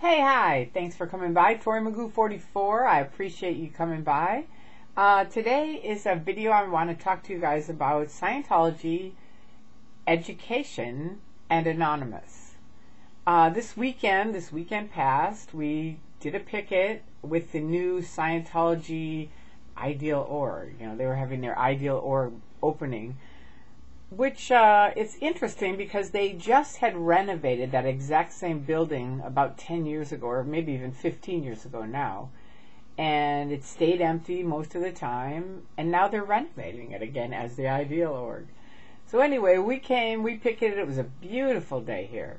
Hey, hi. Thanks for coming by. Tori Magoo 44. I appreciate you coming by. Today is a video I want to talk to you guys about Scientology, education, and Anonymous. This weekend past, we did a picket with the new Scientology Ideal Org. You know, they were having their Ideal Org opening, which it's interesting because they just had renovated that exact same building about 10 years ago, or maybe even 15 years ago now, and it stayed empty most of the time, and now they're renovating it again as the Ideal Org. So anyway, we picketed. It was a beautiful day here,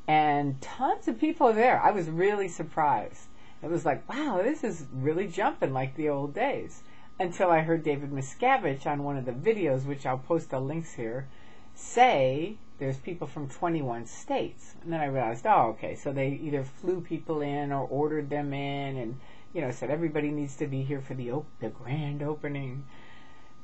and tons of people there. I was really surprised. It was like, wow, this is really jumping like the old days. Until I heard David Miscavige on one of the videos, which I'll post the links here, say there's people from 21 states. And then I realized, oh, okay, so they either flew people in or ordered them in and, you know, said everybody needs to be here for the grand opening.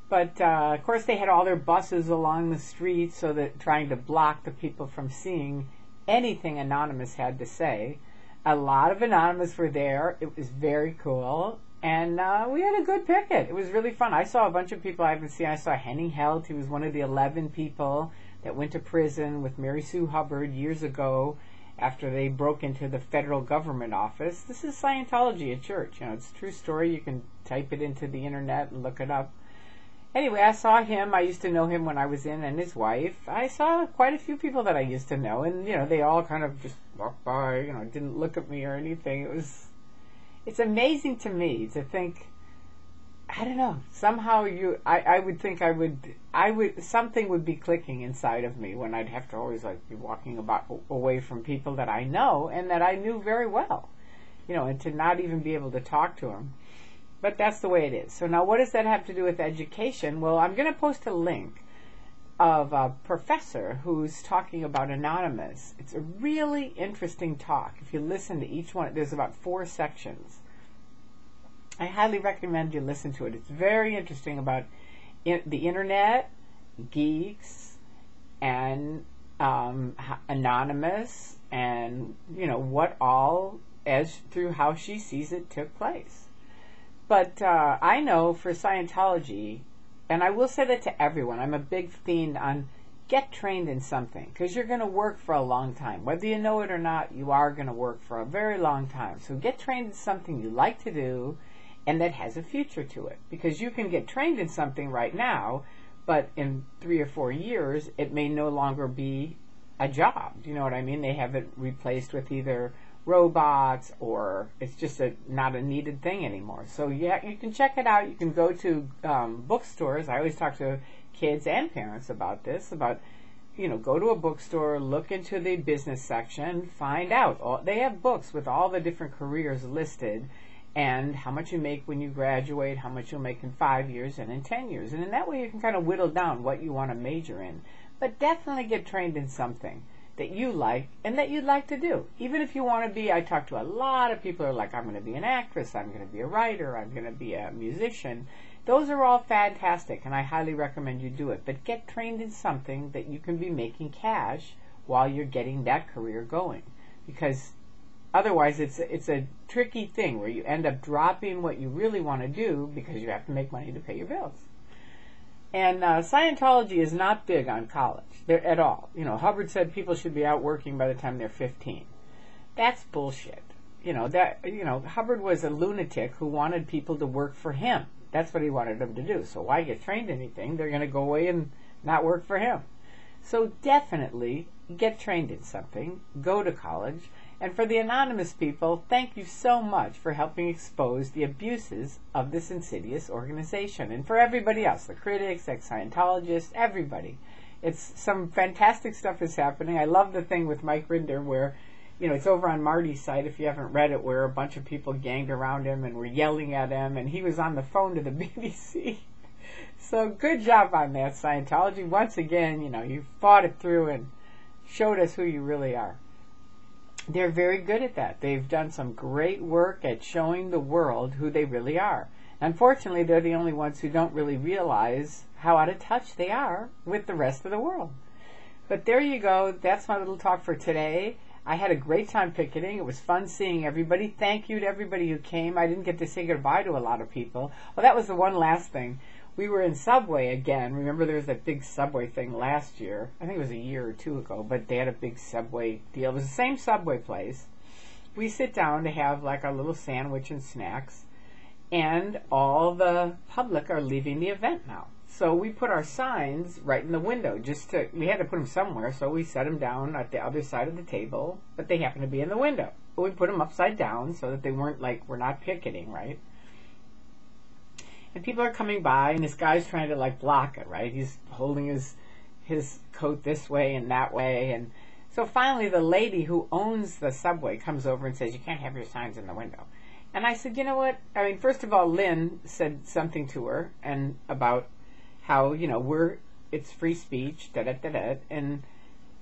But, of course, they had all their buses along the street so that trying to block the people from seeing anything Anonymous had to say. A lot of Anonymous were there. It was very cool. And we had a good picket. It was really fun. I saw a bunch of people I haven't seen. I saw Henning Helt. He was one of the 11 people that went to prison with Mary Sue Hubbard years ago after they broke into the federal government office. This is Scientology, a church. You know, it's a true story. You can type it into the internet and look it up. Anyway, I saw him. I used to know him when I was in, and his wife. I saw quite a few people that I used to know, and, you know, they all kind of just walked by, you know, didn't look at me or anything. It's amazing to me to think, I don't know, somehow I would think something would be clicking inside of me when I'd have to always like be walking away from people that I know and that I knew very well, you know, and to not even be able to talk to them. But that's the way it is. So now what does that have to do with education? Well, I'm going to post a link of a professor who's talking about Anonymous. It's a really interesting talk. If you listen to each one, there's about 4 sections. I highly recommend you listen to it. It's very interesting about the internet, geeks, and Anonymous, and, you know, what all, as through how she sees it, took place. But I know for Scientology, and I will say that to everyone, I'm a big fiend on get trained in something, because you're going to work for a long time. Whether you know it or not, you are going to work for a very long time. So get trained in something you like to do and that has a future to it. Because you can get trained in something right now, but in 3 or 4 years, it may no longer be a job. Do you know what I mean? They have it replaced with either robots, or it's just not a needed thing anymore. So yeah, you can check it out. You can go to bookstores. I always talk to kids and parents about this, you know, go to a bookstore, look into the business section, find out. They have books with all the different careers listed and how much you make when you graduate, how much you'll make in 5 years and in 10 years. And in that way you can kind of whittle down what you want to major in. But definitely get trained in something that you like and that you'd like to do. Even if you want to be, I talk to a lot of people who are like, I'm going to be an actress, I'm going to be a writer, I'm going to be a musician. Those are all fantastic, and I highly recommend you do it. But get trained in something that you can be making cash while you're getting that career going. Because otherwise it's a tricky thing where you end up dropping what you really want to do because you have to make money to pay your bills. And Scientology is not big on college at all. You know, Hubbard said people should be out working by the time they're 15. That's bullshit. You know, Hubbard was a lunatic who wanted people to work for him. That's what he wanted them to do. So why get trained in anything? They're going to go away and not work for him. So definitely get trained in something. Go to college. And for the Anonymous people, thank you so much for helping expose the abuses of this insidious organization. And for everybody else, the critics, ex-Scientologists, everybody. It's some fantastic stuff is happening. I love the thing with Mike Rinder where, you know, it's over on Marty's site, if you haven't read it, where a bunch of people ganged around him and were yelling at him, and he was on the phone to the BBC. So good job on that, Scientology. Once again, you know, you fought it through and showed us who you really are. They're very good at that. They've done some great work at showing the world who they really are. Unfortunately, they're the only ones who don't really realize how out of touch they are with the rest of the world. But there you go. That's my little talk for today. I had a great time picketing. It was fun seeing everybody. Thank you to everybody who came. I didn't get to say goodbye to a lot of people. Well, that was the one last thing. We were in Subway again. Remember there was that big Subway thing last year. I think it was a year or two ago, but they had a big Subway deal. It was the same Subway place. We sit down to have like our little sandwich and snacks, and all the public are leaving the event now. So we put our signs right in the window. We had to put them somewhere, so we set them down at the other side of the table, but they happened to be in the window. But we put them upside down so that they weren't like, we're not picketing, right? And people are coming by, and this guy's trying to like block it, right? He's holding his coat this way and that way, and so finally the lady who owns the Subway comes over and says, you can't have your signs in the window. And I said, you know what? I mean, first of all, Lynn said something to her and about how, you know, it's free speech, da-da-da-da, and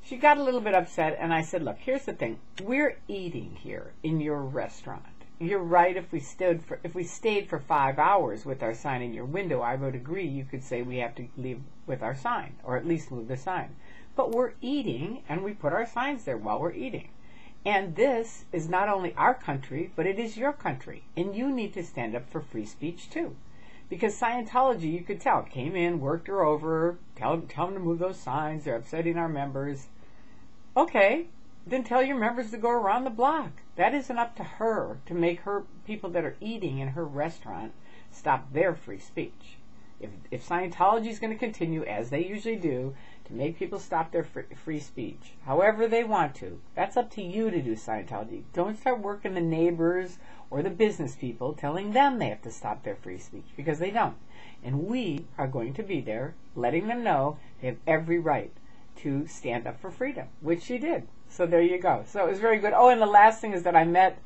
she got a little bit upset, and I said, look, here's the thing. We're eating here in your restaurant. You're right, if we stayed for 5 hours with our sign in your window, I would agree. You could say we have to leave with our sign, or at least move the sign. But we're eating, and we put our signs there while we're eating. And this is not only our country, but it is your country. And you need to stand up for free speech, too. Because Scientology, you could tell, came in, worked her over, tell them to move those signs, they're upsetting our members. Okay, then tell your members to go around the block. That isn't up to her to make her people that are eating in her restaurant stop their free speech. If Scientology is going to continue, as they usually do, to make people stop their free speech, however they want to, that's up to you to do, Scientology. Don't start working the neighbors or the business people, telling them they have to stop their free speech, because they don't. And we are going to be there, letting them know they have every right to stand up for freedom, which she did. So there you go. So it was very good. Oh, and the last thing is that I met,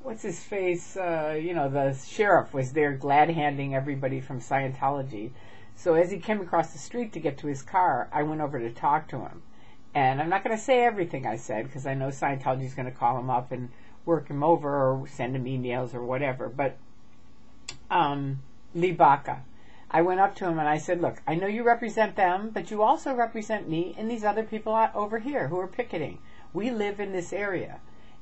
what's his face, the sheriff was there glad-handing everybody from Scientology. So as he came across the street to get to his car, I went over to talk to him. And I'm not going to say everything I said, because I know Scientology is going to call him up and work him over or send him emails or whatever. But Lee Baca, I went up to him and I said, look, I know you represent them, but you also represent me and these other people over here who are picketing. We live in this area.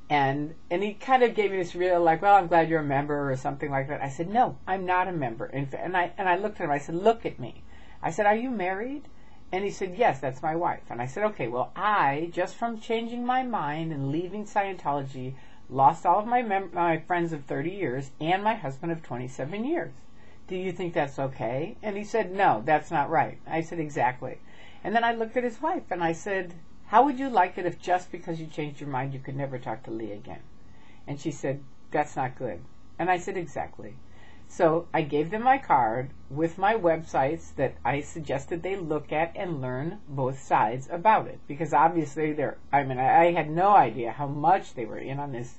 And he kind of gave me this real, like, well, I'm glad you're a member or something like that. I said, no, I'm not a member. And I looked at him, I said, look at me. I said, are you married? And he said, yes, that's my wife. And I said, okay, well, I, just from changing my mind and leaving Scientology, lost all of my friends of 30 years and my husband of 27 years. Do you think that's okay? And he said, no, that's not right. I said, exactly. And then I looked at his wife and I said, how would you like it if just because you changed your mind you could never talk to Lee again? And she said, that's not good. And I said, exactly. So I gave them my card with my websites that I suggested they look at and learn both sides about it. Because obviously I had no idea how much they were in on this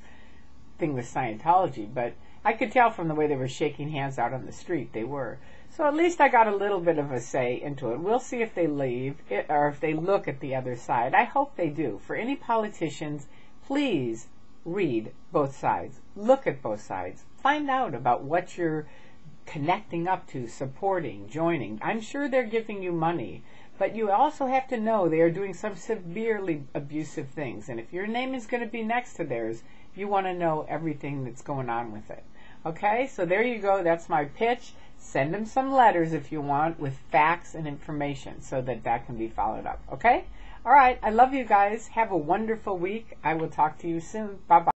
thing with Scientology, but I could tell from the way they were shaking hands out on the street they were. So at least I got a little bit of a say into it. We'll see if they leave or if they look at the other side. I hope they do. For any politicians, please read both sides. Look at both sides. Find out about what you're connecting up to, supporting, joining. I'm sure they're giving you money, but you also have to know they are doing some severely abusive things. And if your name is going to be next to theirs, you want to know everything that's going on with it. Okay, so there you go. That's my pitch. Send them some letters if you want with facts and information so that can be followed up. Okay? All right. I love you guys. Have a wonderful week. I will talk to you soon. Bye-bye.